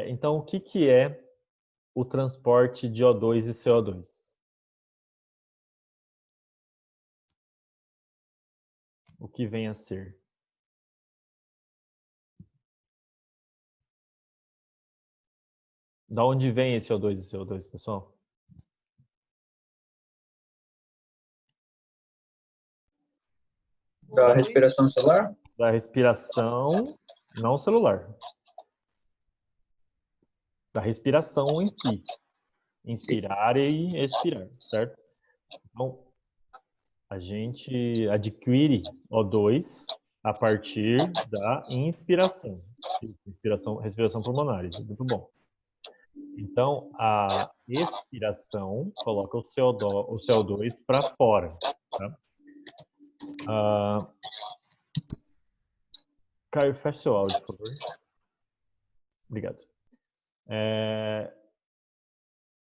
Então, o que que é o transporte de O2 e CO2? O que vem a ser? Da onde vem esse O2 e CO2, pessoal? Da respiração celular? Da respiração não celular. Da respiração em si. Inspirar e expirar, certo? Então, a gente adquire O2 a partir da inspiração. Respiração pulmonar, isso é muito bom. Então, a expiração coloca o CO2 para fora. Tá? Caio, fecha seu áudio, por favor. Obrigado.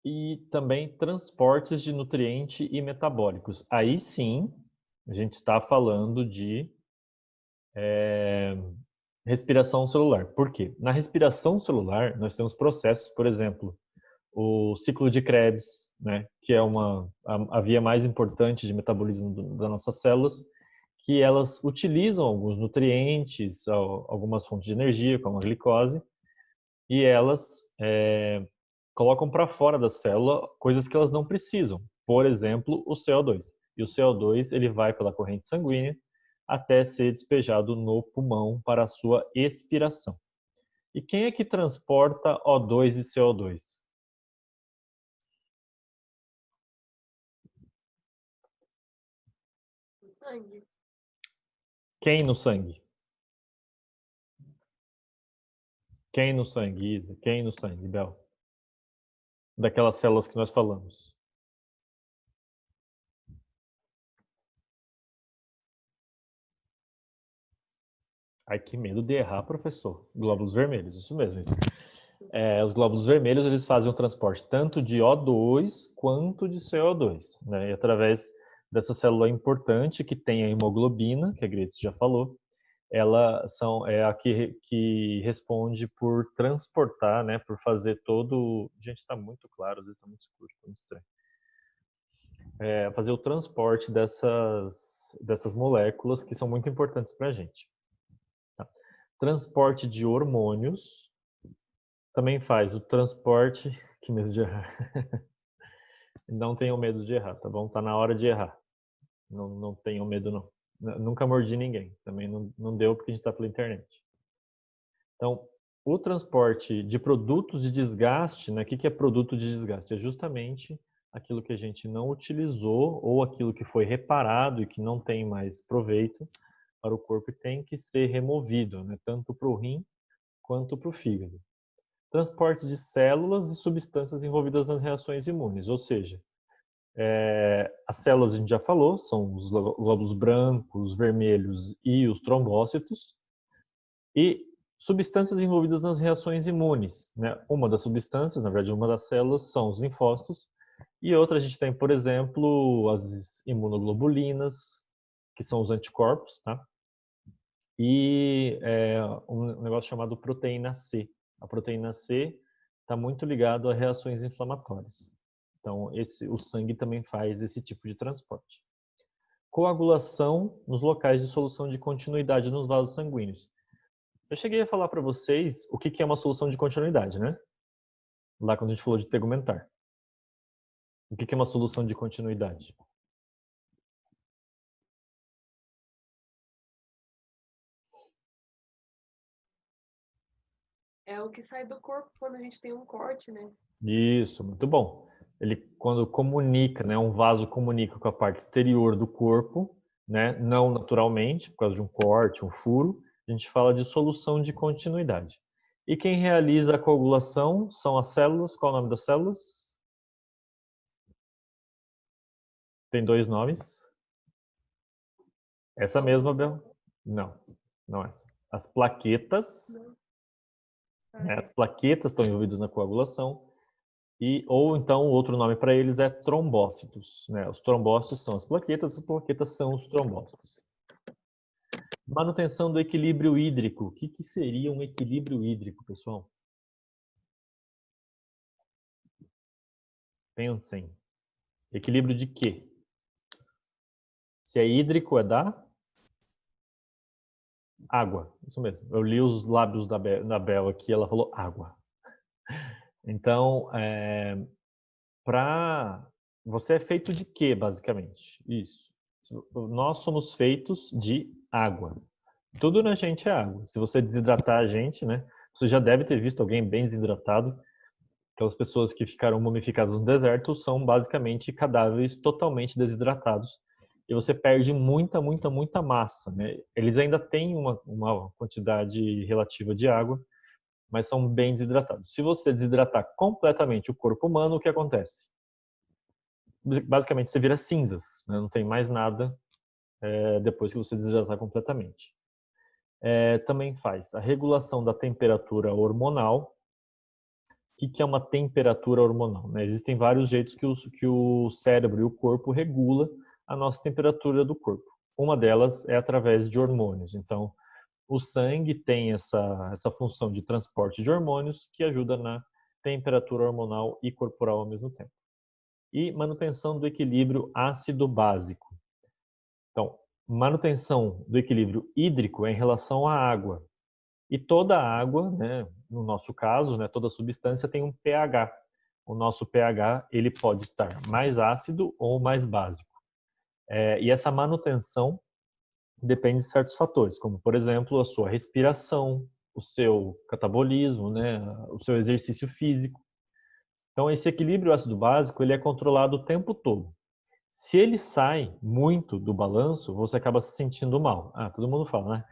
E também transportes de nutriente e metabólicos. Aí sim, a gente está falando de respiração celular. Por quê? Na respiração celular, nós temos processos, por exemplo, o ciclo de Krebs, né, que é a via mais importante de metabolismo das nossas células, que elas utilizam alguns nutrientes, algumas fontes de energia, como a glicose, e elas colocam para fora da célula coisas que elas não precisam. Por exemplo, o CO2. E o CO2 ele vai pela corrente sanguínea até ser despejado no pulmão para a sua expiração. E quem é que transporta O2 e CO2? Sangue. Quem no sangue? Quem no sangue, Isa? Quem no sangue, Bel? Daquelas células que nós falamos. Ai, que medo de errar, professor. Glóbulos vermelhos, isso mesmo. Isso. Os glóbulos vermelhos, eles fazem o transporte tanto de O2 quanto de CO2. Né? E através dessa célula importante que tem a hemoglobina, que a Grace já falou, ela é a que responde por transportar, né, por fazer todo... Gente, está muito claro, às vezes está muito escuro, está muito estranho. Fazer o transporte dessas moléculas que são muito importantes para a gente. Tá? Transporte de hormônios também faz o transporte... Que medo de errar. Não tenham medo de errar, tá bom? Tá na hora de errar. Não tenham medo, não. Nunca mordi ninguém. Também não deu porque a gente está pela internet. Então, o transporte de produtos de desgaste, né? O que é produto de desgaste? É justamente aquilo que a gente não utilizou ou aquilo que foi reparado e que não tem mais proveito para o corpo e tem que ser removido, né? Tanto para o rim quanto para o fígado. Transporte de células e substâncias envolvidas nas reações imunes, ou seja, as células a gente já falou, são os glóbulos brancos, vermelhos e os trombócitos, e substâncias envolvidas nas reações imunes. Né? Uma das substâncias, na verdade uma das células, são os linfócitos, e outra a gente tem, por exemplo, as imunoglobulinas, que são os anticorpos, tá? E um negócio chamado proteína C. A proteína C está muito ligado a reações inflamatórias. Então, o sangue também faz esse tipo de transporte. Coagulação nos locais de solução de continuidade nos vasos sanguíneos. Eu cheguei a falar para vocês o que é uma solução de continuidade, né? Lá quando a gente falou de tegumentar. O que é uma solução de continuidade? É o que sai do corpo quando a gente tem um corte, né? Isso, muito bom. Ele, quando comunica, né, um vaso comunica com a parte exterior do corpo, né, não naturalmente, por causa de um corte, um furo, a gente fala de solução de continuidade. E quem realiza a coagulação são as células. Qual é o nome das células? Tem dois nomes. Essa mesma, Bel? Não, não é essa. As plaquetas, né, as plaquetas estão envolvidas na coagulação. Ou então, outro nome para eles é trombócitos. Né? Os trombócitos são as plaquetas são os trombócitos. Manutenção do equilíbrio hídrico. O que seria um equilíbrio hídrico, pessoal? Pensem. Equilíbrio de quê? Se é hídrico, é da água. Isso mesmo. Eu li os lábios da Bel aqui, ela falou água. Então, você é feito de quê, basicamente? Isso. Nós somos feitos de água. Tudo na gente é água. Se você desidratar a gente, né? Você já deve ter visto alguém bem desidratado. Aquelas pessoas que ficaram mumificadas no deserto são basicamente cadáveres totalmente desidratados. E você perde muita, muita, muita massa, né? Eles ainda têm uma quantidade relativa de água, mas são bem desidratados. Se você desidratar completamente o corpo humano, o que acontece? Basicamente, você vira cinzas, né? Não tem mais nada depois que você desidratar completamente. Também faz a regulação da temperatura hormonal. O que é uma temperatura hormonal? Né? Existem vários jeitos que o cérebro e o corpo regula a nossa temperatura do corpo. Uma delas é através de hormônios. Então, o sangue tem essa função de transporte de hormônios que ajuda na temperatura hormonal e corporal ao mesmo tempo. E manutenção do equilíbrio ácido-básico. Então, manutenção do equilíbrio hídrico é em relação à água. E toda água, né, no nosso caso, né, toda substância tem um pH. O nosso pH ele pode estar mais ácido ou mais básico. E essa manutenção depende de certos fatores, como, por exemplo, a sua respiração, o seu catabolismo, né, o seu exercício físico. Então, esse equilíbrio ácido-básico ele é controlado o tempo todo. Se ele sai muito do balanço, você acaba se sentindo mal. Todo mundo fala, né?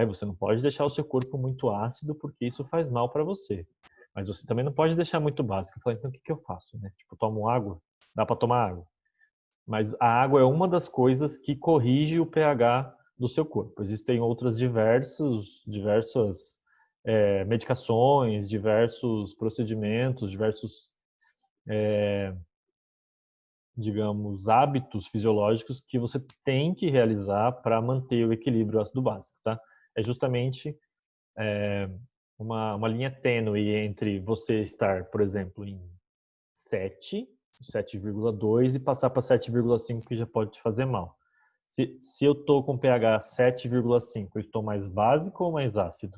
Você não pode deixar o seu corpo muito ácido porque isso faz mal para você. Mas você também não pode deixar muito básico. Eu falei, então o que eu faço? Né? Tipo, tomo água? Dá para tomar água. Mas a água é uma das coisas que corrige o pH do seu corpo. Existem outras diversas medicações, diversos procedimentos, diversos digamos, hábitos fisiológicos que você tem que realizar para manter o equilíbrio ácido básico, tá? É justamente uma linha tênue entre você estar, por exemplo, em 7,2 e passar para 7,5 que já pode te fazer mal. Se eu estou com pH 7,5, eu estou mais básico ou mais ácido?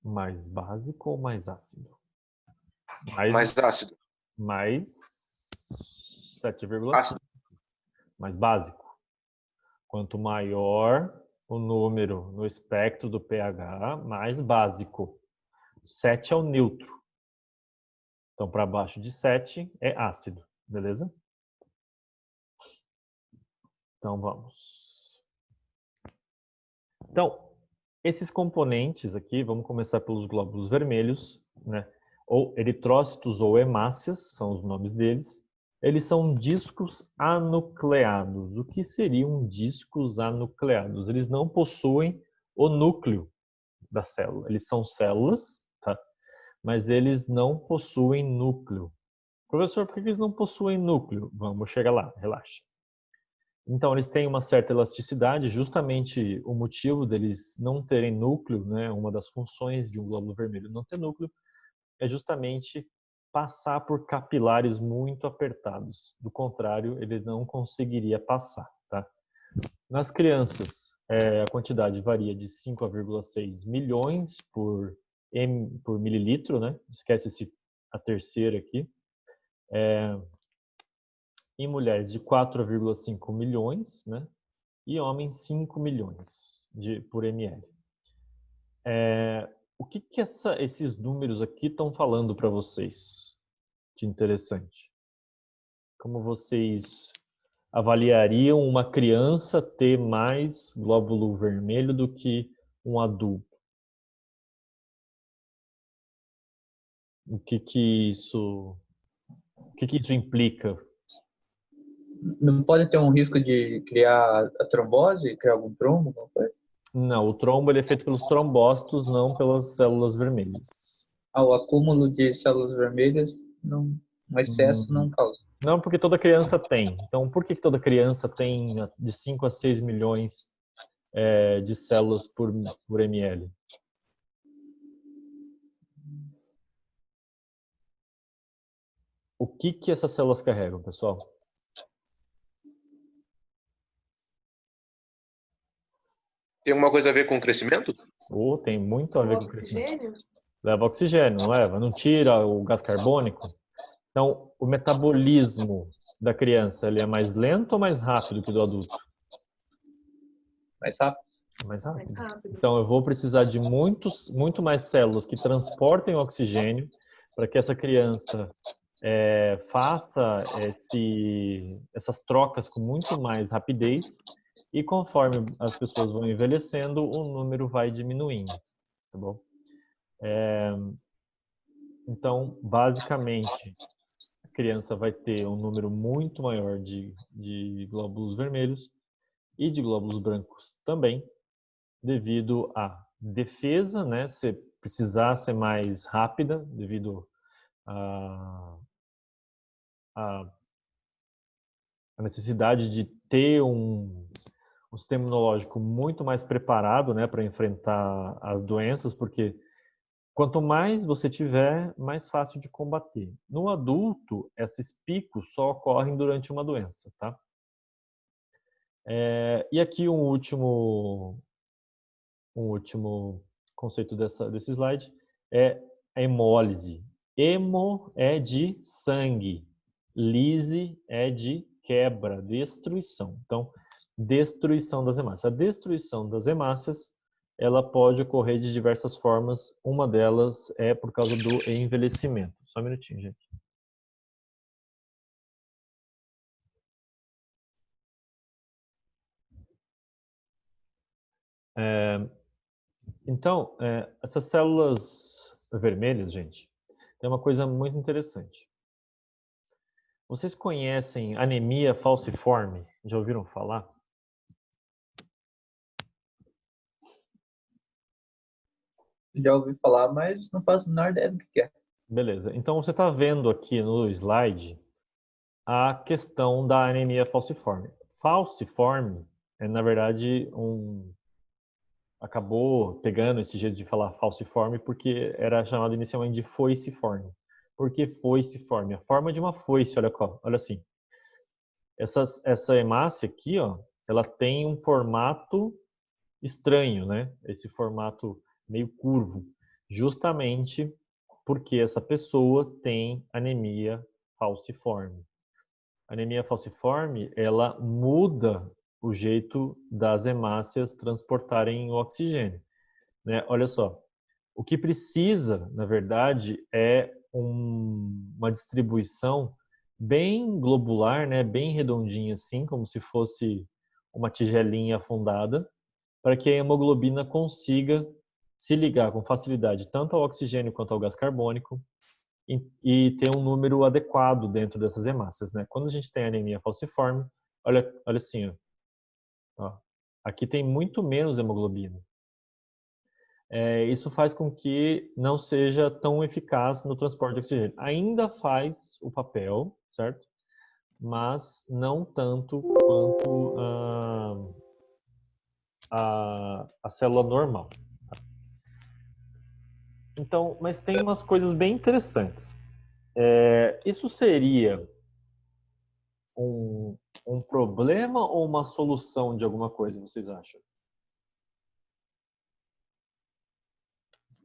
Mais básico ou mais ácido? Mais ácido. Mais 7,5. Ácido. Mais básico. Quanto maior o número no espectro do pH, mais básico. 7 é o neutro. Então, para baixo de 7 é ácido, beleza? Então, vamos. Então, esses componentes aqui, vamos começar pelos glóbulos vermelhos, né? Ou eritrócitos ou hemácias, são os nomes deles. Eles são discos anucleados. O que seriam discos anucleados? Eles não possuem o núcleo da célula. Eles são células, tá? Mas eles não possuem núcleo. Professor, por que eles não possuem núcleo? Vamos chegar lá, relaxa. Então, eles têm uma certa elasticidade, justamente o motivo deles não terem núcleo, né, uma das funções de um glóbulo vermelho não ter núcleo, é justamente passar por capilares muito apertados. Do contrário, ele não conseguiria passar. Tá? Nas crianças, a quantidade varia de 5,6 milhões por mililitro, né? Esquece a terceira aqui. Em mulheres de 4,5 milhões, né? E homens 5 milhões por ml. O que esses números aqui estão falando para vocês de interessante? Como vocês avaliariam uma criança ter mais glóbulo vermelho do que um adulto? O que isso implica? Não pode ter um risco de criar a trombose, criar algum trombo, alguma coisa? Não, o trombo ele é feito pelos trombócitos, não pelas células vermelhas. O acúmulo de células vermelhas, não, um excesso não causa. Não, porque toda criança tem. Então, por que toda criança tem de 5 a 6 milhões de células por ml? O que essas células carregam, pessoal? Tem alguma coisa a ver com o crescimento? Tem muito a O ver com o crescimento. oxigênio? Leva oxigênio, não leva? Não tira o gás carbônico? Então, o metabolismo da criança, ele é mais lento ou mais rápido que do adulto? Mais rápido. Mais Mais rápido. rápido. Então, eu vou precisar de muito mais células que transportem oxigênio para que essa criança faça essas trocas com muito mais rapidez, e conforme as pessoas vão envelhecendo, o número vai diminuindo, tá bom? Então, basicamente, a criança vai ter um número muito maior de glóbulos vermelhos e de glóbulos brancos também, devido à defesa, né, precisar ser mais rápida, devido à necessidade de ter um sistema imunológico muito mais preparado, né, para enfrentar as doenças, porque quanto mais você tiver, mais fácil de combater. No adulto, esses picos só ocorrem durante uma doença, tá? E aqui um último conceito desse slide é a hemólise. Hemo é de sangue, lise é de quebra, destruição. Então, destruição das hemácias. A destruição das hemácias, ela pode ocorrer de diversas formas. Uma delas é por causa do envelhecimento. Só um minutinho, gente. Então, essas células vermelhas, gente, tem uma coisa muito interessante. Vocês conhecem anemia falciforme? Já ouviram falar? Já ouvi falar, mas não faço a menor ideia do que é. Beleza. Então, você está vendo aqui no slide a questão da anemia falciforme. Falciforme é, na verdade, acabou pegando esse jeito de falar falciforme porque era chamado inicialmente de foiciforme. Por que foiciforme? A forma de uma foice, olha assim. Essa hemácia aqui, ó, ela tem um formato estranho, né? Esse formato meio curvo, justamente porque essa pessoa tem anemia falciforme. A anemia falciforme, ela muda o jeito das hemácias transportarem o oxigênio, né? Olha só, o que precisa, na verdade, é uma distribuição bem globular, né? Bem redondinha assim, como se fosse uma tigelinha afundada, para que a hemoglobina consiga se ligar com facilidade tanto ao oxigênio quanto ao gás carbônico e ter um número adequado dentro dessas hemácias, né? Quando a gente tem anemia falciforme, olha assim, ó, aqui tem muito menos hemoglobina. Isso faz com que não seja tão eficaz no transporte de oxigênio. Ainda faz o papel, certo? Mas não tanto quanto a célula normal. Então, mas tem umas coisas bem interessantes. Isso seria um problema ou uma solução de alguma coisa, vocês acham?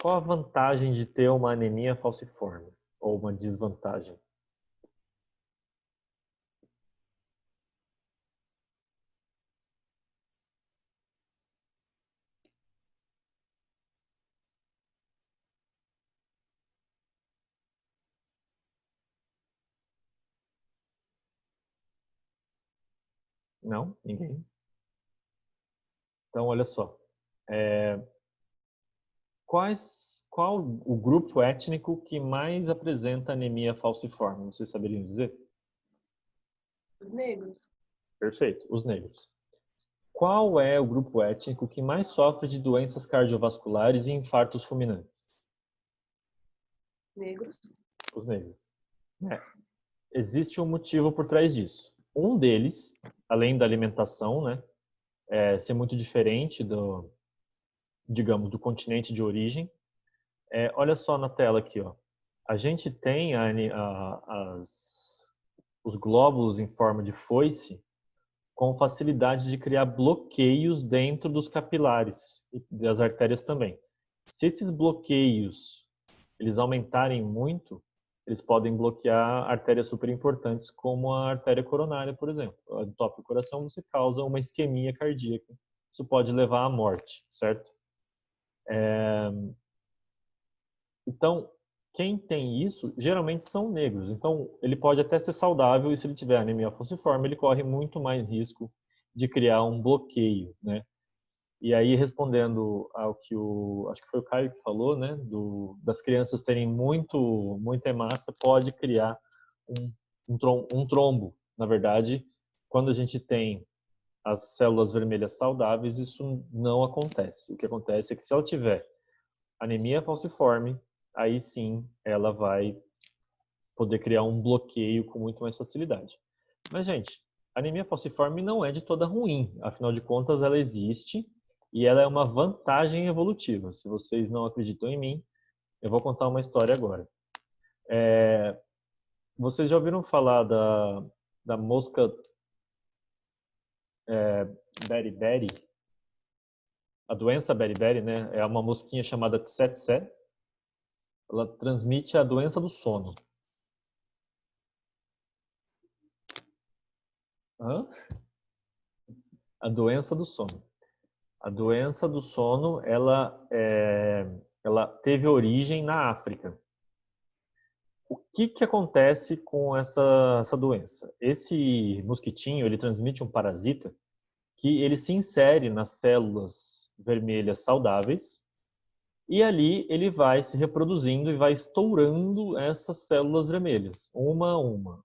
Qual a vantagem de ter uma anemia falciforme? Ou uma desvantagem? Não? Ninguém? Então, olha só. Qual o grupo étnico que mais apresenta anemia falciforme? Vocês saberiam dizer? Os negros? Perfeito, os negros. Qual é o grupo étnico que mais sofre de doenças cardiovasculares e infartos fulminantes? Negros? Os negros. Existe um motivo por trás disso. Um deles, além da alimentação, né, ser muito diferente do, digamos, do continente de origem. Olha só na tela aqui, ó. A gente tem os glóbulos em forma de foice com facilidade de criar bloqueios dentro dos capilares e das artérias também. Se esses bloqueios eles aumentarem muito, eles podem bloquear artérias super importantes, como a artéria coronária, por exemplo. No entope do coração, você causa uma isquemia cardíaca. Isso pode levar à morte, certo? Então, quem tem isso, geralmente são negros. Então, ele pode até ser saudável e se ele tiver anemia falciforme, ele corre muito mais risco de criar um bloqueio, né? E aí, respondendo ao que acho que foi o Caio que falou, né, das crianças terem muita hemácia, pode criar um trombo. Na verdade, quando a gente tem as células vermelhas saudáveis, isso não acontece. O que acontece é que se ela tiver anemia falciforme, aí sim ela vai poder criar um bloqueio com muito mais facilidade. Mas, gente, a anemia falciforme não é de toda ruim. Afinal de contas, ela existe e ela é uma vantagem evolutiva. Se vocês não acreditam em mim, eu vou contar uma história agora. Vocês já ouviram falar da mosca beriberi? A doença beriberi, né? É uma mosquinha chamada tsetse. Ela transmite a doença do sono. A doença do sono. A doença do sono, ela teve origem na África. O que acontece com essa doença? Esse mosquitinho, ele transmite um parasita que ele se insere nas células vermelhas saudáveis e ali ele vai se reproduzindo e vai estourando essas células vermelhas, uma a uma.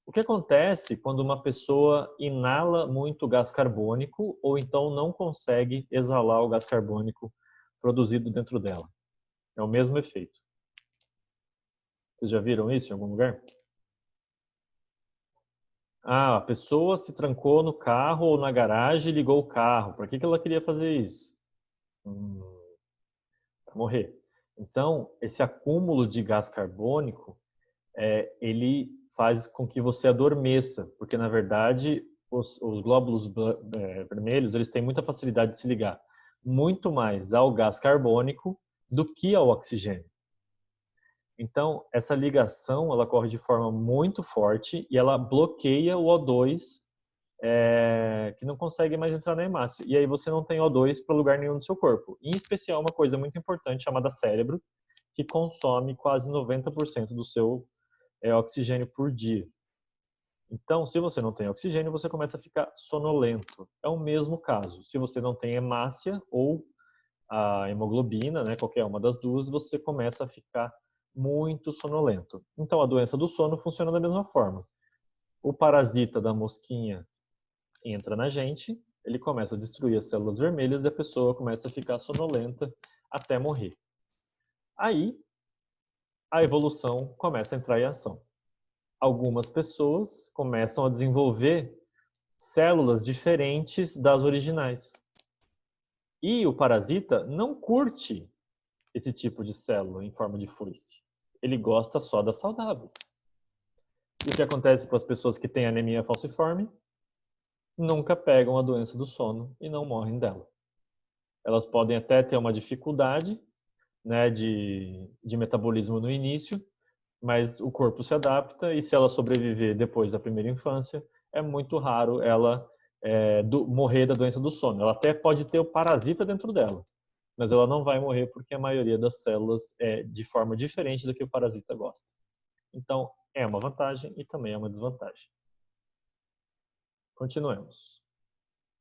O que acontece quando uma pessoa inala muito gás carbônico ou então não consegue exalar o gás carbônico produzido dentro dela? É o mesmo efeito. Vocês já viram isso em algum lugar? A pessoa se trancou no carro ou na garagem e ligou o carro. Para que ela queria fazer isso? Para morrer. Então, esse acúmulo de gás carbônico, ele faz com que você adormeça, porque na verdade os glóbulos vermelhos eles têm muita facilidade de se ligar muito mais ao gás carbônico do que ao oxigênio. Então essa ligação ela ocorre de forma muito forte e ela bloqueia o O2 que não consegue mais entrar na hemácia. E aí você não tem O2 para lugar nenhum do seu corpo. Em especial uma coisa muito importante chamada cérebro, que consome quase 90% do seu oxigênio por dia. Então, se você não tem oxigênio, você começa a ficar sonolento. É o mesmo caso. Se você não tem hemácia ou a hemoglobina, né, qualquer uma das duas, você começa a ficar muito sonolento. Então, a doença do sono funciona da mesma forma. O parasita da mosquinha entra na gente, ele começa a destruir as células vermelhas e a pessoa começa a ficar sonolenta até morrer. Aí, a evolução começa a entrar em ação. Algumas pessoas começam a desenvolver células diferentes das originais. E o parasita não curte esse tipo de célula em forma de foice. Ele gosta só das saudáveis. E o que acontece com as pessoas que têm anemia falciforme? Nunca pegam a doença do sono e não morrem dela. Elas podem até ter uma dificuldade, né, de metabolismo no início, mas o corpo se adapta e se ela sobreviver depois da primeira infância, é muito raro ela morrer da doença do sono. Ela até pode ter o parasita dentro dela, mas ela não vai morrer porque a maioria das células é de forma diferente do que o parasita gosta. Então, é uma vantagem e também é uma desvantagem. Continuemos.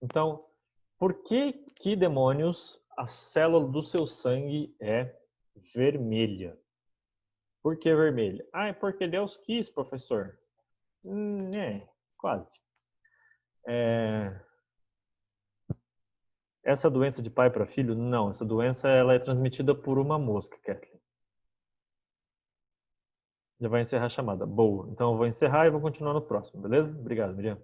Então, por que demônios a célula do seu sangue é vermelha? Por que vermelha? É porque Deus quis, professor. Quase. Essa doença de pai para filho? Não, essa doença ela é transmitida por uma mosca, Kathleen. Já vai encerrar a chamada. Boa. Então eu vou encerrar e vou continuar no próximo, beleza? Obrigado, Miriam.